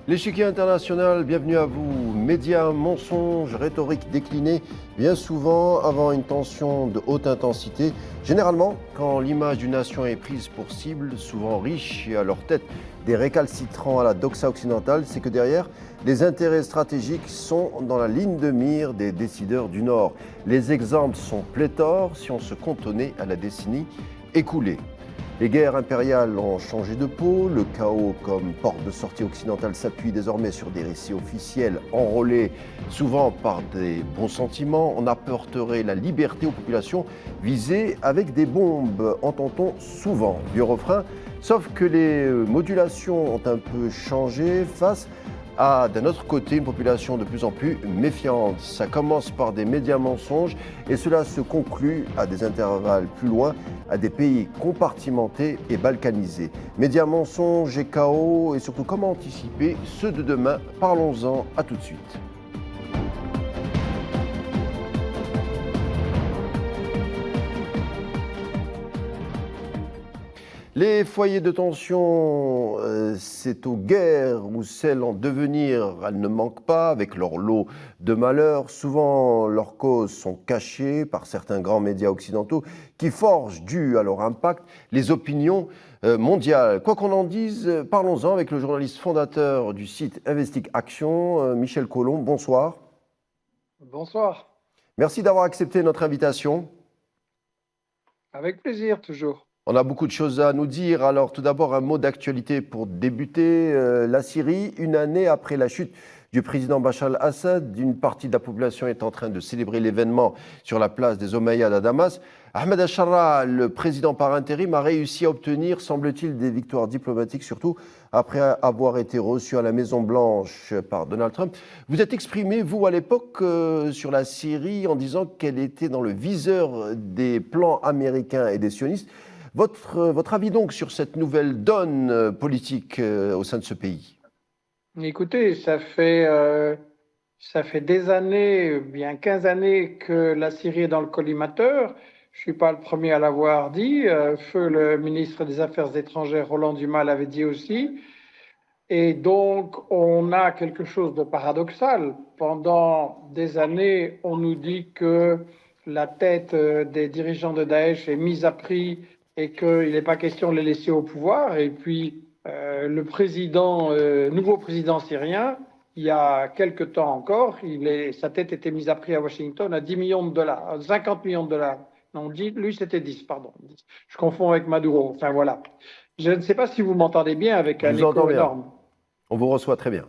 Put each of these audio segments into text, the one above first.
L'échiquier international, bienvenue à vous. Médias, mensonges, rhétorique déclinée, bien souvent avant une tension de haute intensité. Généralement, quand l'image d'une nation est prise pour cible, souvent riche et à leur tête des récalcitrants à la doxa occidentale, c'est que derrière, les intérêts stratégiques sont dans la ligne de mire des décideurs du Nord. Les exemples sont pléthores si on se cantonnait à la décennie écoulée. Les guerres impériales ont changé de peau, le chaos comme porte de sortie occidentale s'appuie désormait sur des récits officiels enrôlés souvent par des bons sentiments. On apporterait la liberté aux populations visées avec des bombes, entend-on souvent. Vieux refrain, sauf que les modulations ont un peu changé face à, d'un autre côté, une population de plus en plus méfiante. Ça commence par des médias mensonges et cela se conclut à des intervalles plus loin à des pays compartimentés et balkanisés. Médias mensonges et chaos et surtout comment anticiper ceux de demain. Parlons-en, à tout de suite. Les foyers de tension, c'est aux guerres ou celles en devenir, elles ne manquent pas avec leur lot de malheurs. Souvent, leurs causes sont cachées par certains grands médias occidentaux qui forgent, dû à leur impact, les opinions mondiales. Quoi qu'on en dise, parlons-en avec le journaliste fondateur du site Investic Action, Michel Collomb. Bonsoir. Bonsoir. Merci d'avoir accepté notre invitation. Avec plaisir, toujours. On a beaucoup de choses à nous dire. Alors, tout d'abord, un mot d'actualité pour débuter. La Syrie, une année après la chute du président Bachar al-Assad, une partie de la population est en train de célébrer l'événement sur la place des Omeyyades à Damas. Ahmed al-Shara, le président par intérim, a réussi à obtenir, semble-t-il, des victoires diplomatiques, surtout après avoir été reçu à la Maison-Blanche par Donald Trump. Vous êtes exprimé, vous, à l'époque, sur la Syrie en disant qu'elle était dans le viseur des plans américains et des sionistes. Votre avis donc sur cette nouvelle donne politique au sein de ce pays? Écoutez, ça fait des années, bien 15 années que la Syrie est dans le collimateur. Je ne suis pas le premier à l'avoir dit. Feu le ministre des Affaires étrangères, Roland Dumas, l'avait dit aussi. Et donc, on a quelque chose de paradoxal. Pendant des années, on nous dit que la tête des dirigeants de Daesh est mise à prix et qu'il n'est pas question de les laisser au pouvoir. Et puis, le nouveau président syrien, il y a quelque temps encore, sa tête était mise à prix à Washington à 10 millions de dollars, 50 millions de dollars. Non, lui, c'était 10, pardon. Je confonds avec Maduro. Enfin, voilà. Je ne sais pas si vous m'entendez bien avec un écho énorme. On vous reçoit très bien.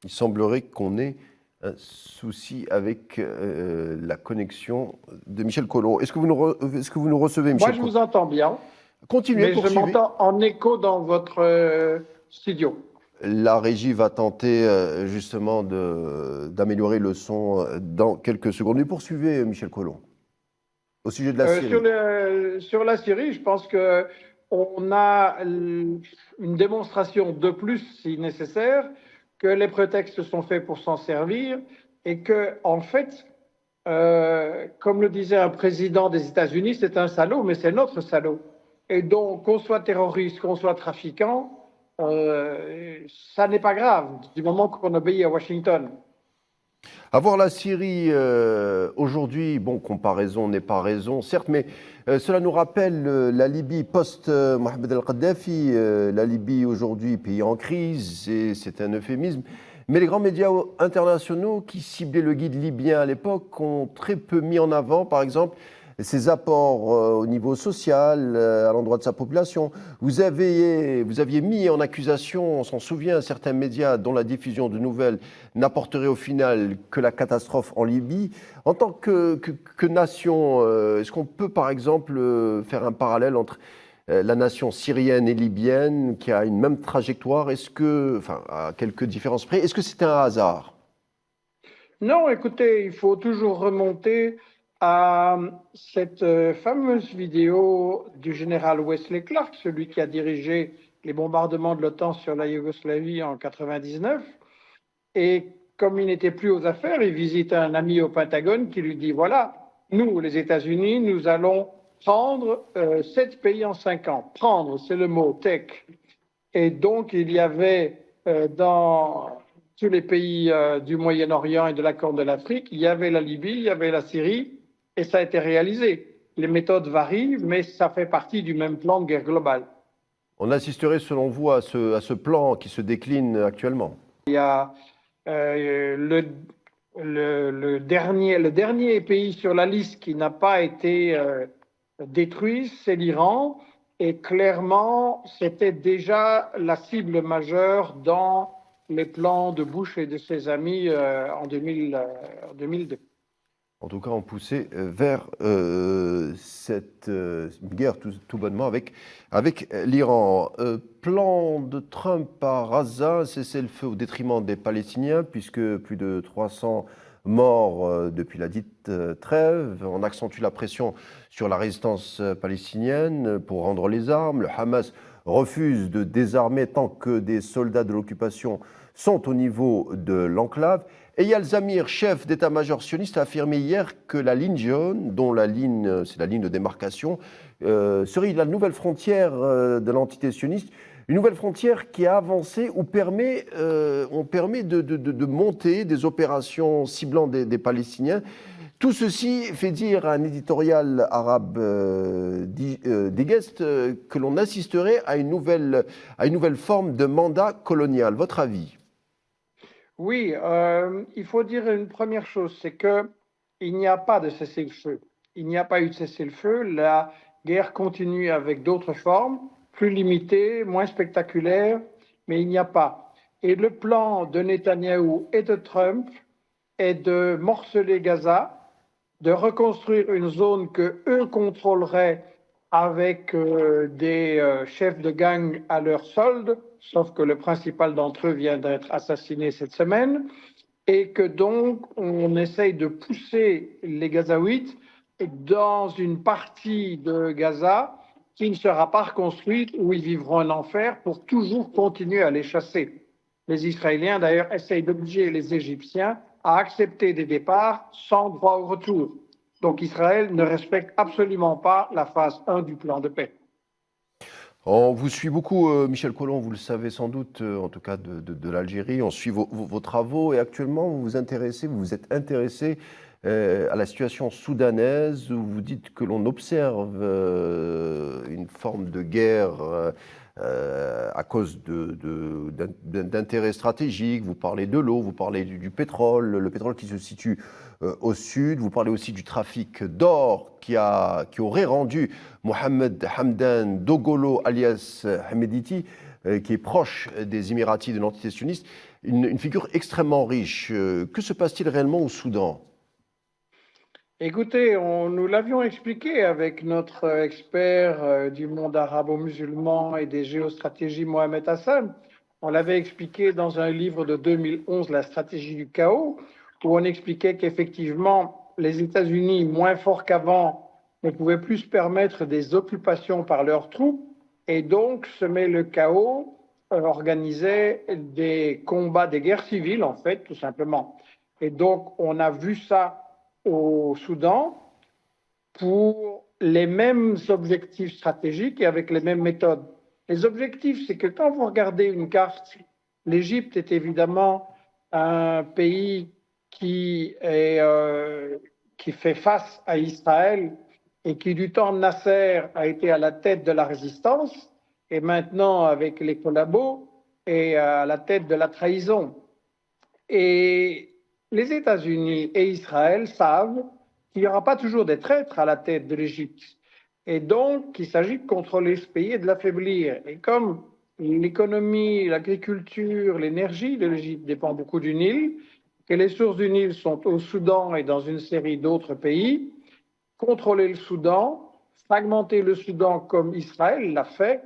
Il semblerait qu'on ait un souci avec la connexion de Michel Collomb. Est-ce que vous nous recevez, Michel Moi, je vous entends bien. Continuez, mais poursuivez. Je m'entends en écho dans votre studio. La régie va tenter justement d'améliorer le son dans quelques secondes. Mais poursuivez, Michel Collomb, au sujet de la Syrie. Sur la Syrie, je pense qu'on a une démonstration de plus, si nécessaire, que les prétextes sont faits pour s'en servir et que, en fait, comme le disait un président des États-Unis, c'est un salaud, mais c'est notre salaud. Et donc, qu'on soit terroriste, qu'on soit trafiquant, ça n'est pas grave, du moment qu'on obéit à Washington. Avoir la Syrie aujourd'hui, bon, comparaison n'est pas raison, certes, mais cela nous rappelle la Libye post-Mohamed el-Kadhafi, la Libye aujourd'hui, pays en crise, et c'est un euphémisme. Mais les grands médias internationaux qui ciblaient le guide libyen à l'époque ont très peu mis en avant, par exemple, ses apports au niveau social, à l'endroit de sa population. Vous aviez mis en accusation, on s'en souvient, certains médias dont la diffusion de nouvelles n'apporterait au final que la catastrophe en Libye. En tant que nation, est-ce qu'on peut par exemple faire un parallèle entre la nation syrienne et libyenne qui a une même trajectoire? Est-ce que, enfin, à quelques différences près, est-ce que c'est un hasard? Non, écoutez, il faut toujours remonter à cette fameuse vidéo du général Wesley Clark, celui qui a dirigé les bombardements de l'OTAN sur la Yougoslavie en 1999. Et comme il n'était plus aux affaires, il visite un ami au Pentagone qui lui dit, voilà, nous, les États-Unis, nous allons prendre 7 pays en 5 ans. Prendre, c'est le mot, take. Et donc, il y avait dans tous les pays du Moyen-Orient et de la Corne de l'Afrique, il y avait la Libye, il y avait la Syrie, et ça a été réalisé. Les méthodes varient, mais ça fait partie du même plan de guerre globale. On assisterait, selon vous, à ce plan qui se décline actuellement? Il y a le dernier pays sur la liste qui n'a pas été détruit, c'est l'Iran. Et clairement, c'était déjà la cible majeure dans les plans de Bush et de ses amis en 2002. En tout cas, on poussait vers cette guerre tout bonnement avec l'Iran. Plan de Trump par Gaza, cessez-le-feu au détriment des Palestiniens, puisque plus de 300 morts depuis la dite trêve. On accentue la pression sur la résistance palestinienne pour rendre les armes. Le Hamas refuse de désarmer tant que des soldats de l'occupation sont au niveau de l'enclave. Eyal Zamir, chef d'état-major sioniste, a affirmé hier que la ligne jaune, dont c'est la ligne de démarcation, serait la nouvelle frontière de l'entité sioniste, une nouvelle frontière qui a avancé ou permet de monter des opérations ciblant des Palestiniens. Tout ceci fait dire à un éditorial arabe d'Iguest que l'on assisterait à une nouvelle forme de mandat colonial. Votre avis? Oui, il faut dire une première chose, c'est qu'il n'y a pas de cessez-le-feu. Il n'y a pas eu de cessez-le-feu. La guerre continue avec d'autres formes, plus limitées, moins spectaculaires, mais il n'y a pas. Et le plan de Netanyahou et de Trump est de morceler Gaza, de reconstruire une zone que eux contrôleraient avec des chefs de gang à leur solde, sauf que le principal d'entre eux vient d'être assassiné cette semaine, et que donc on essaye de pousser les Gazaouites dans une partie de Gaza qui ne sera pas reconstruite, où ils vivront un enfer pour toujours continuer à les chasser. Les Israéliens, d'ailleurs, essayent d'obliger les Égyptiens à accepter des départs sans droit au retour. Donc Israël ne respecte absolument pas la phase 1 du plan de paix. On vous suit beaucoup, Michel Collomb, vous le savez sans doute, en tout cas de l'Algérie. On suit vos travaux et actuellement vous vous êtes intéressé à la situation soudanaise où vous dites que l'on observe une forme de guerre à cause d'intérêts stratégiques. Vous parlez de l'eau, vous parlez du pétrole, le pétrole qui se situe au sud. Vous parlez aussi du trafic d'or qui aurait rendu Mohamed Hamdan Dogolo, alias Hamediti, qui est proche des Émiratis de l'entité sioniste, une figure extrêmement riche. Que se passe-t-il réellement au Soudan? Écoutez, nous l'avions expliqué avec notre expert du monde arabo-musulman et des géostratégies, Mohamed Hassan. On l'avait expliqué dans un livre de 2011, La stratégie du chaos, où on expliquait qu'effectivement, les États-Unis, moins forts qu'avant, ne pouvaient plus se permettre des occupations par leurs troupes, et donc semer le chaos, organisait des combats, des guerres civiles, en fait, tout simplement. Et donc, on a vu ça au Soudan pour les mêmes objectifs stratégiques et avec les mêmes méthodes. Les objectifs, c'est que quand vous regardez une carte, l'Égypte est évidemment un pays qui fait face à Israël et qui, du temps de Nasser, a été à la tête de la résistance et maintenant, avec les collabos, est à la tête de la trahison. Et les États-Unis et Israël savent qu'il n'y aura pas toujours des traîtres à la tête de l'Égypte. Et donc, il s'agit de contrôler ce pays et de l'affaiblir. Et comme l'économie, l'agriculture, l'énergie de l'Égypte dépendent beaucoup du Nil, que les sources du Nil sont au Soudan et dans une série d'autres pays, contrôler le Soudan, fragmenter le Soudan comme Israël l'a fait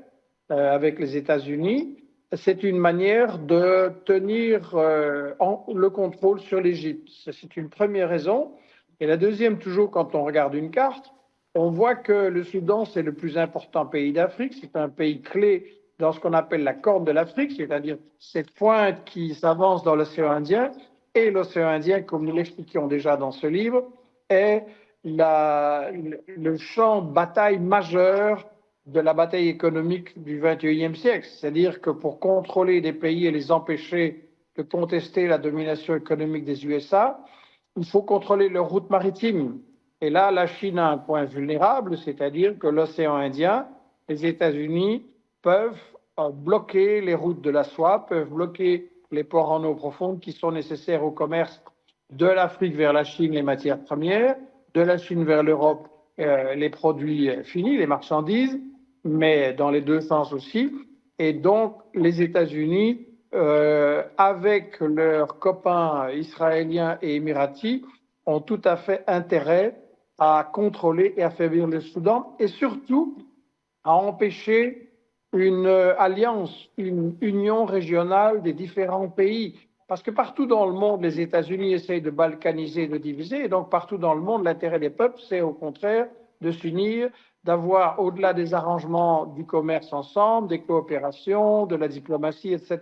avec les États-Unis, c'est une manière de tenir le contrôle sur l'Égypte. C'est une première raison. Et la deuxième, toujours quand on regarde une carte, on voit que le Soudan, c'est le plus important pays d'Afrique. C'est un pays clé dans ce qu'on appelle la Corne de l'Afrique, c'est-à-dire cette pointe qui s'avance dans l'océan Indien. Et l'océan Indien, comme nous l'expliquions déjà dans ce livre, est le champ de bataille majeur de la bataille économique du XXIe siècle. C'est-à-dire que pour contrôler des pays et les empêcher de contester la domination économique des USA, il faut contrôler leurs routes maritimes. Et là, la Chine a un point vulnérable, c'est-à-dire que l'océan Indien, les États-Unis peuvent bloquer les routes de la soie, peuvent bloquer les ports en eau profonde qui sont nécessaires au commerce de l'Afrique vers la Chine, les matières premières, de la Chine vers l'Europe, les produits finis, les marchandises, mais dans les deux sens aussi. Et donc, les États-Unis, avec leurs copains israéliens et émiratis, ont tout à fait intérêt à contrôler et affaiblir le Soudan et surtout à empêcher une alliance, une union régionale des différents pays. Parce que partout dans le monde, les États-Unis essayent de balkaniser, de diviser. Et donc, partout dans le monde, l'intérêt des peuples, c'est au contraire de s'unir, d'avoir, au-delà des arrangements du commerce ensemble, des coopérations, de la diplomatie, etc.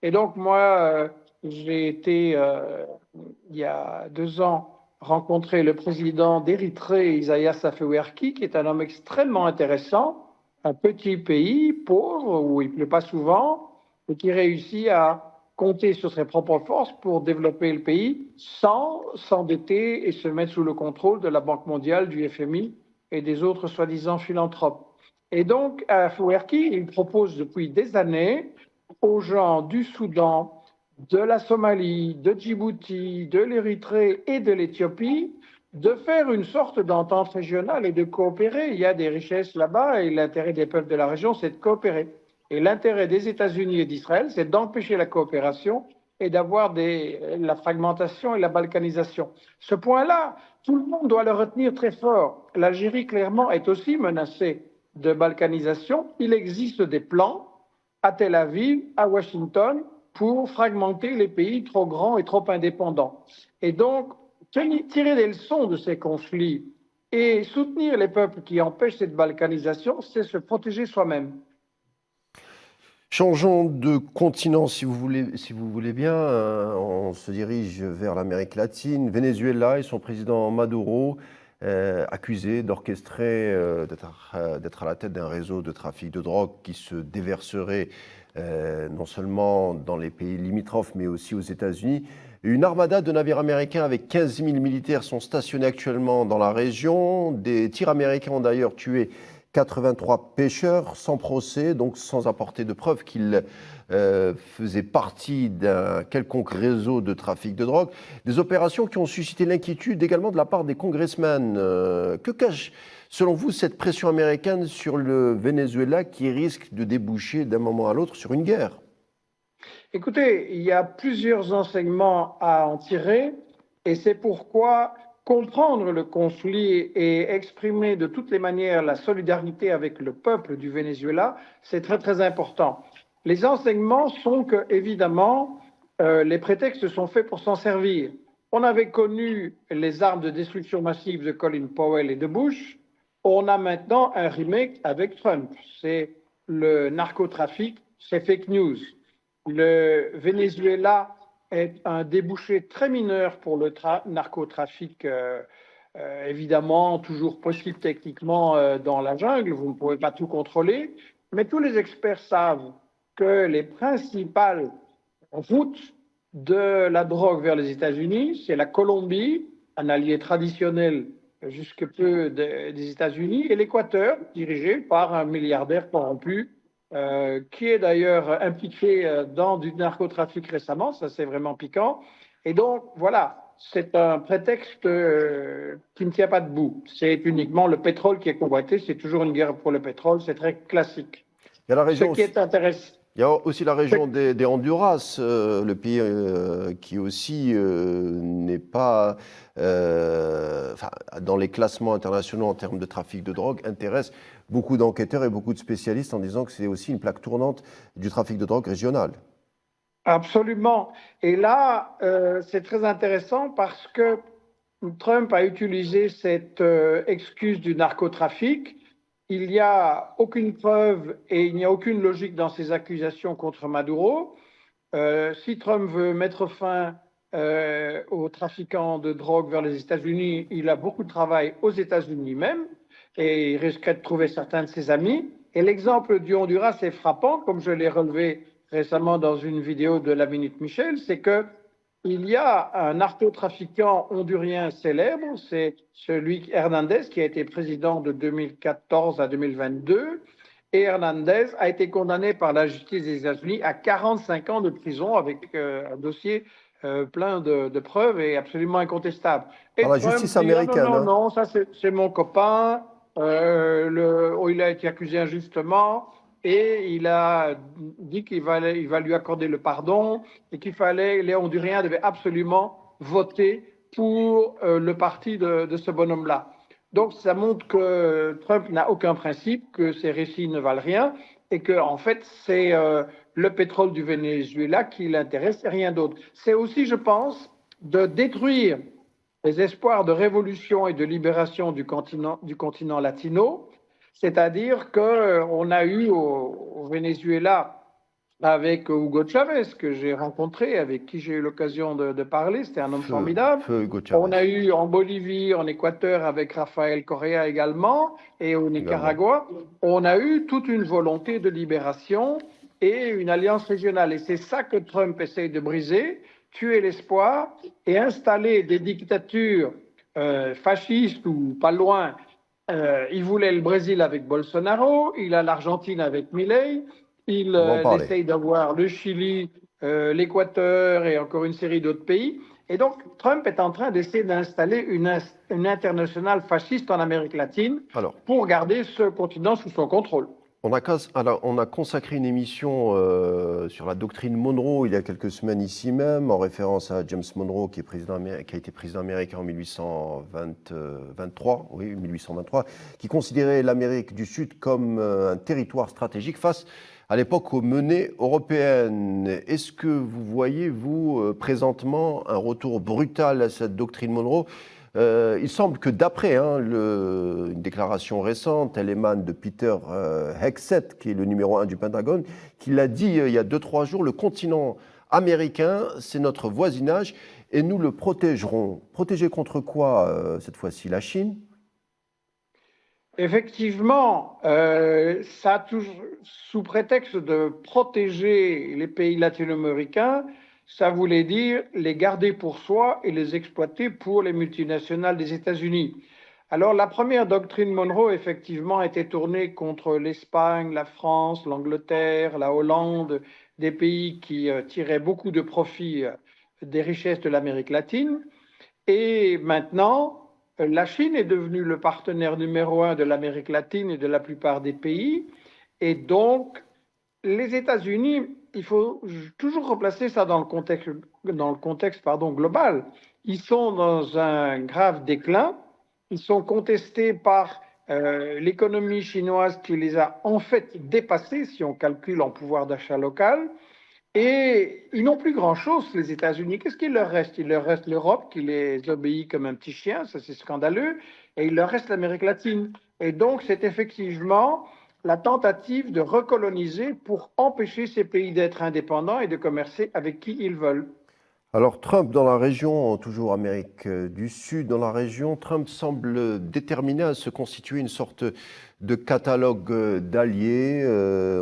Et donc, moi, j'ai été, il y a 2 ans, rencontrer le président d'Érythrée, Isaias Afewerki, qui est un homme extrêmement intéressant, un petit pays pauvre, où il ne pleut pas souvent, et qui réussit à compter sur ses propres forces pour développer le pays sans s'endetter et se mettre sous le contrôle de la Banque mondiale, du FMI et des autres soi-disant philanthropes. Et donc, Afewerki, il propose depuis des années aux gens du Soudan, de la Somalie, de Djibouti, de l'Érythrée et de l'Éthiopie de faire une sorte d'entente régionale et de coopérer. Il y a des richesses là-bas et l'intérêt des peuples de la région, c'est de coopérer. Et l'intérêt des États-Unis et d'Israël, c'est d'empêcher la coopération et d'avoir la fragmentation et la balkanisation. Ce point-là, tout le monde doit le retenir très fort. L'Algérie, clairement, est aussi menacée de balkanisation. Il existe des plans à Tel Aviv, à Washington, pour fragmenter les pays trop grands et trop indépendants. Et donc, tirer des leçons de ces conflits et soutenir les peuples qui empêchent cette balkanisation, c'est se protéger soi-même. Changeons de continent, si vous voulez bien. On se dirige vers l'Amérique latine. Venezuela et son président Maduro, accusé d'orchestrer, d'être à la tête d'un réseau de trafic de drogue qui se déverserait non seulement dans les pays limitrophes, mais aussi aux États-Unis. Une armada de navires américains avec 15 000 militaires sont stationnés actuellement dans la région. Des tirs américains ont d'ailleurs tué 83 pêcheurs sans procès, donc sans apporter de preuves qu'ils faisaient partie d'un quelconque réseau de trafic de drogue. Des opérations qui ont suscité l'inquiétude également de la part des congressmen. Que cache, selon vous, cette pression américaine sur le Venezuela qui risque de déboucher d'un moment à l'autre sur une guerre? Écoutez, il y a plusieurs enseignements à en tirer et c'est pourquoi comprendre le conflit et exprimer de toutes les manières la solidarité avec le peuple du Venezuela, c'est très très important. Les enseignements sont que, évidemment, les prétextes sont faits pour s'en servir. On avait connu les armes de destruction massive de Colin Powell et de Bush. On a maintenant un remake avec Trump. C'est le narcotrafic, c'est fake news. Le Venezuela est un débouché très mineur pour le narcotrafic, évidemment, toujours possible techniquement dans la jungle, vous ne pouvez pas tout contrôler, mais tous les experts savent que les principales routes de la drogue vers les États-Unis, c'est la Colombie, un allié traditionnel jusque peu des États-Unis, et l'Équateur, dirigé par un milliardaire corrompu, qui est d'ailleurs impliqué dans du narcotrafic récemment, ça c'est vraiment piquant. Et donc voilà, c'est un prétexte qui ne tient pas debout. C'est uniquement le pétrole qui est convoité, c'est toujours une guerre pour le pétrole, c'est très classique. Il y a la région Ce qui est intéressant. Il y a aussi la région des Honduras, le pays qui aussi n'est pas, dans les classements internationaux en termes de trafic de drogue, intéresse beaucoup d'enquêteurs et beaucoup de spécialistes en disant que c'est aussi une plaque tournante du trafic de drogue régional. Absolument. Et là, c'est très intéressant parce que Trump a utilisé cette excuse du narcotrafic. Il n'y a aucune preuve et il n'y a aucune logique dans ces accusations contre Maduro. Si Trump veut mettre fin aux trafiquants de drogue vers les États-Unis, il a beaucoup de travail aux États-Unis même. et il risquerait de trouver certains de ses amis. Et l'exemple du Honduras est frappant, comme je l'ai relevé récemment dans une vidéo de la Minute Michel, c'est que il y a un narcotrafiquant hondurien célèbre, c'est celui Hernandez, qui a été président de 2014 à 2022. Et Hernandez a été condamné par la justice des États-Unis à 45 ans de prison avec un dossier plein de preuves et absolument incontestable. Et Par la Trump justice dit, américaine. non, non, non, ça c'est mon copain, il a été accusé injustement et il a dit qu'il va lui accorder le pardon et les Honduriens devaient absolument voter pour le parti de ce bonhomme-là. Donc ça montre que Trump n'a aucun principe, que ses récits ne valent rien et que en fait c'est le pétrole du Venezuela qui l'intéresse et rien d'autre. C'est aussi, je pense, de détruire les espoirs de révolution et de libération du continent latino, c'est-à-dire qu'on a eu au Venezuela avec Hugo Chavez, que j'ai rencontré, avec qui j'ai eu l'occasion de parler, c'était un homme formidable. Hugo Chavez. On a eu en Bolivie, en Équateur, avec Rafael Correa également, et au Nicaragua. On a eu toute une volonté de libération et une alliance régionale. Et c'est ça que Trump essaye de briser, tuer l'espoir et installer des dictatures fascistes ou pas loin. Il voulait le Brésil avec Bolsonaro, il a l'Argentine avec Milei. Il essaye d'avoir le Chili, l'Équateur et encore une série d'autres pays. Et donc, Trump est en train d'essayer d'installer une internationale fasciste en Amérique latine pour garder ce continent sous son contrôle. On a consacré une émission sur la doctrine Monroe il y a quelques semaines ici même, en référence à James Monroe, qui a été président américain en 1823, qui considérait l'Amérique du Sud comme un territoire stratégique face à l'époque aux menées européennes. Est-ce que vous voyez, vous, présentement, un retour brutal à cette doctrine Monroe ? Il semble que d'après une déclaration récente, elle émane de Peter Hegseth, qui est le numéro 1 du Pentagone, qui l'a dit il y a 2-3 jours, le continent américain, c'est notre voisinage et nous le protégerons. Protéger contre quoi cette fois-ci? La Chine? Effectivement, ça a toujours, sous prétexte de protéger les pays latino-américains, ça voulait dire les garder pour soi et les exploiter pour les multinationales des États-Unis. Alors la première doctrine Monroe, effectivement, était tournée contre l'Espagne, la France, l'Angleterre, la Hollande, des pays qui tiraient beaucoup de profit des richesses de l'Amérique latine. Et maintenant, la Chine est devenue le partenaire numéro 1 de l'Amérique latine et de la plupart des pays. Et donc, les États-Unis, il faut toujours replacer ça dans le contexte global. Ils sont dans un grave déclin. Ils sont contestés par l'économie chinoise qui les a en fait dépassés, si on calcule en pouvoir d'achat local. Et ils n'ont plus grand-chose, les États-Unis. Qu'est-ce qu'il leur reste? Il leur reste l'Europe qui les obéit comme un petit chien, ça c'est scandaleux, et il leur reste l'Amérique latine. Et donc c'est effectivement la tentative de recoloniser pour empêcher ces pays d'être indépendants et de commercer avec qui ils veulent. Alors Trump dans la région, toujours Amérique du Sud, dans la région, Trump semble déterminé à se constituer une sorte de catalogue d'alliés.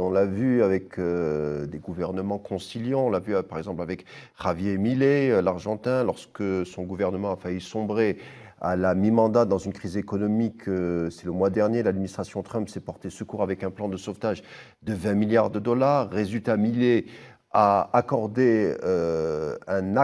On l'a vu avec des gouvernements conciliants, on l'a vu par exemple avec Javier Milei, l'Argentin, lorsque son gouvernement a failli sombrer à la mi-mandat dans une crise économique. C'est le mois dernier, l'administration Trump s'est portée secours avec un plan de sauvetage de 20 milliards de dollars. Résultat, Milei a accordé un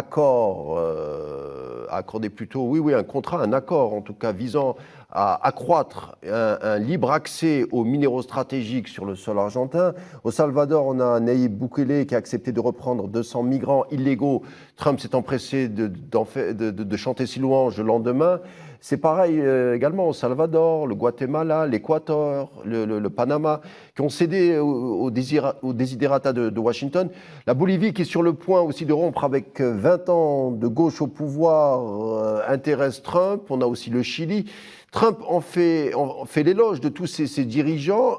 contrat, un accord en tout cas visant à accroître un libre accès aux minéraux stratégiques sur le sol argentin. Au Salvador, on a Nayib Bukele qui a accepté de reprendre 200 migrants illégaux. Trump s'est empressé de chanter ses louanges le lendemain. C'est pareil également au Salvador, le Guatemala, l'Équateur, le Panama, qui ont cédé aux desiderata de Washington. La Bolivie, qui est sur le point aussi de rompre avec 20 ans de gauche au pouvoir, intéresse Trump. On a aussi le Chili. Trump en fait l'éloge de tous ces dirigeants.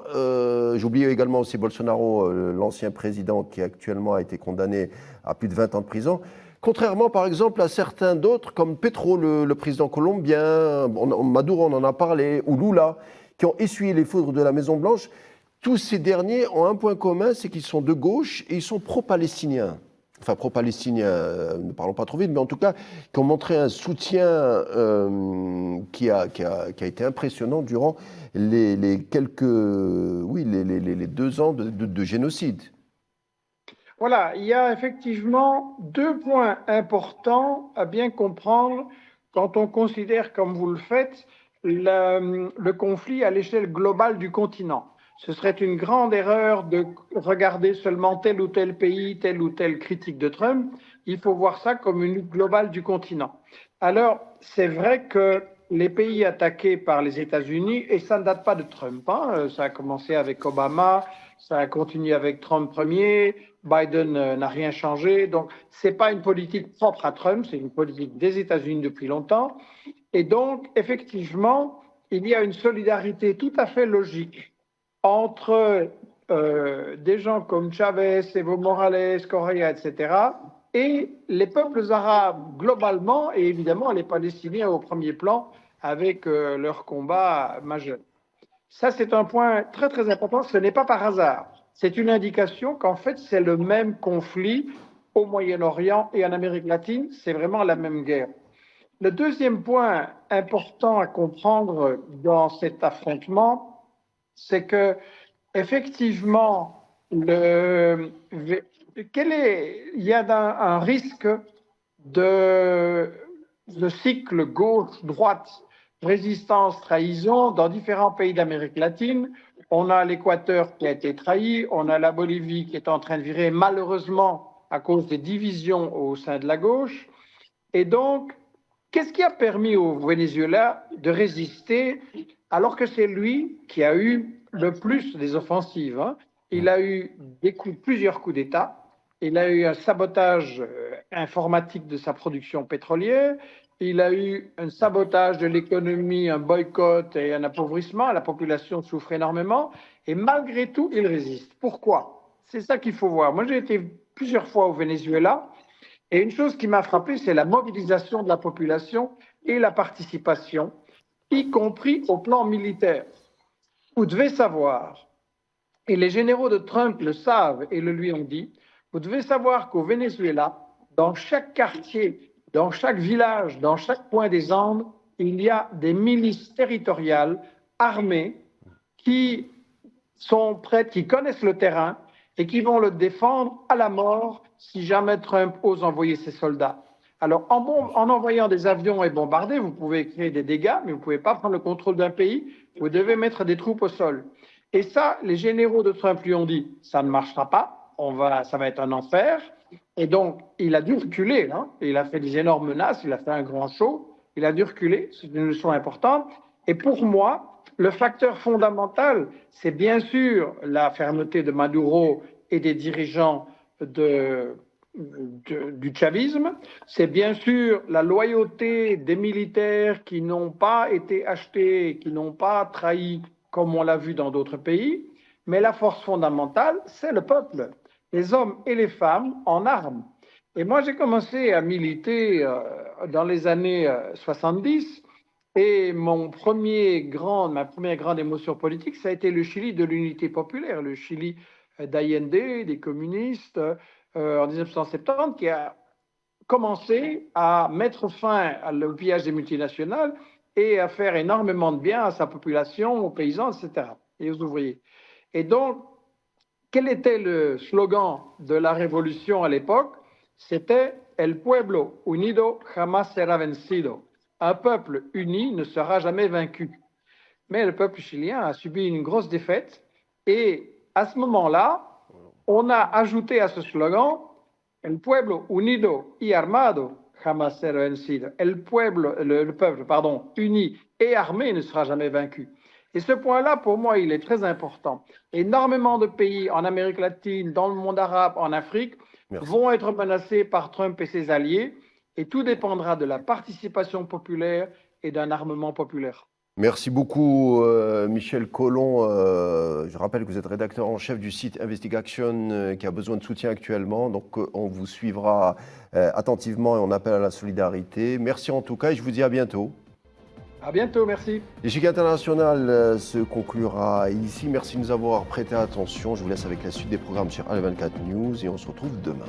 J'oublie également aussi Bolsonaro, l'ancien président qui actuellement a été condamné à plus de 20 ans de prison. Contrairement, par exemple, à certains d'autres, comme Petro, le président colombien, Maduro, on en a parlé, ou Lula, qui ont essuyé les foudres de la Maison-Blanche, tous ces derniers ont un point commun, c'est qu'ils sont de gauche et ils sont pro-palestiniens. Enfin, pro-palestiniens, ne parlons pas trop vite, mais en tout cas, qui ont montré un soutien qui a été impressionnant durant les quelques, oui, les 2 ans de génocide. Voilà, il y a effectivement 2 points importants à bien comprendre quand on considère, comme vous le faites, le conflit à l'échelle globale du continent. Ce serait une grande erreur de regarder seulement tel ou tel pays, telle ou telle critique de Trump. Il faut voir ça comme une lutte globale du continent. Alors, c'est vrai que les pays attaqués par les États-Unis, et ça ne date pas de Trump, hein, ça a commencé avec Obama, ça a continué avec Trump premier, Biden n'a rien changé. Donc, ce n'est pas une politique propre à Trump, c'est une politique des États-Unis depuis longtemps. Et donc, effectivement, il y a une solidarité tout à fait logique entre des gens comme Chavez, Evo Morales, Correa, etc., et les peuples arabes globalement, et évidemment les Palestiniens au premier plan, avec leur combat majeur. Ça, c'est un point très, très important. Ce n'est pas par hasard. C'est une indication qu'en fait, c'est le même conflit au Moyen-Orient et en Amérique latine. C'est vraiment la même guerre. Le deuxième point important à comprendre dans cet affrontement, c'est que effectivement, il y a un risque de cycle gauche-droite, résistance-trahison dans différents pays d'Amérique latine. On a l'Équateur qui a été trahi, on a la Bolivie qui est en train de virer malheureusement à cause des divisions au sein de la gauche. Et donc, qu'est-ce qui a permis au Venezuela de résister alors que c'est lui qui a eu le plus des offensives, hein? Il a eu plusieurs coups d'État, il a eu un sabotage informatique de sa production pétrolière, il a eu un sabotage de l'économie, un boycott et un appauvrissement, la population souffre énormément, et malgré tout, il résiste. Pourquoi? C'est ça qu'il faut voir. Moi, j'ai été plusieurs fois au Venezuela, et une chose qui m'a frappé, c'est la mobilisation de la population et la participation, y compris au plan militaire. Vous devez savoir, et les généraux de Trump le savent et le lui ont dit, vous devez savoir qu'au Venezuela, dans chaque quartier, dans chaque village, dans chaque coin des Andes, il y a des milices territoriales armées qui sont prêtes, qui connaissent le terrain et qui vont le défendre à la mort si jamais Trump ose envoyer ses soldats. Alors, en envoyant des avions et bombarder, vous pouvez créer des dégâts, mais vous ne pouvez pas prendre le contrôle d'un pays. Vous devez mettre des troupes au sol. Et ça, les généraux de Trump lui ont dit, ça ne marchera pas, ça va être un enfer. Et donc, il a dû reculer. Hein. Il a fait des énormes menaces, il a fait un grand show. Il a dû reculer, c'est une leçon importante. Et pour moi, le facteur fondamental, c'est bien sûr la fermeté de Maduro et des dirigeants du chavisme. C'est bien sûr la loyauté des militaires qui n'ont pas été achetés, qui n'ont pas trahi comme on l'a vu dans d'autres pays. Mais la force fondamentale, c'est le peuple, les hommes et les femmes en armes. Et moi, j'ai commencé à militer dans les années 70 et ma première grande émotion politique, ça a été le Chili de l'unité populaire, le Chili d'Allende, des communistes, en 1970, qui a commencé à mettre fin au pillage des multinationales et à faire énormément de bien à sa population, aux paysans, etc., et aux ouvriers. Et donc, quel était le slogan de la révolution à l'époque? C'était « El pueblo unido jamás será vencido ». Un peuple uni ne sera jamais vaincu. Mais le peuple chilien a subi une grosse défaite et à ce moment-là, on a ajouté à ce slogan « El pueblo unido y armado jamás será vencido ». Le peuple, uni et armé ne sera jamais vaincu. Et ce point-là, pour moi, il est très important. Énormément de pays en Amérique latine, dans le monde arabe, en Afrique, vont être menacés par Trump et ses alliés, et tout dépendra de la participation populaire et d'un armement populaire. Merci beaucoup, Michel Colomb. Je rappelle que vous êtes rédacteur en chef du site Investigation qui a besoin de soutien actuellement. Donc, on vous suivra attentivement et on appelle à la solidarité. Merci en tout cas et je vous dis à bientôt. À bientôt, merci. L'échiquier international se conclura ici. Merci de nous avoir prêté attention. Je vous laisse avec la suite des programmes sur Al24 News et on se retrouve demain.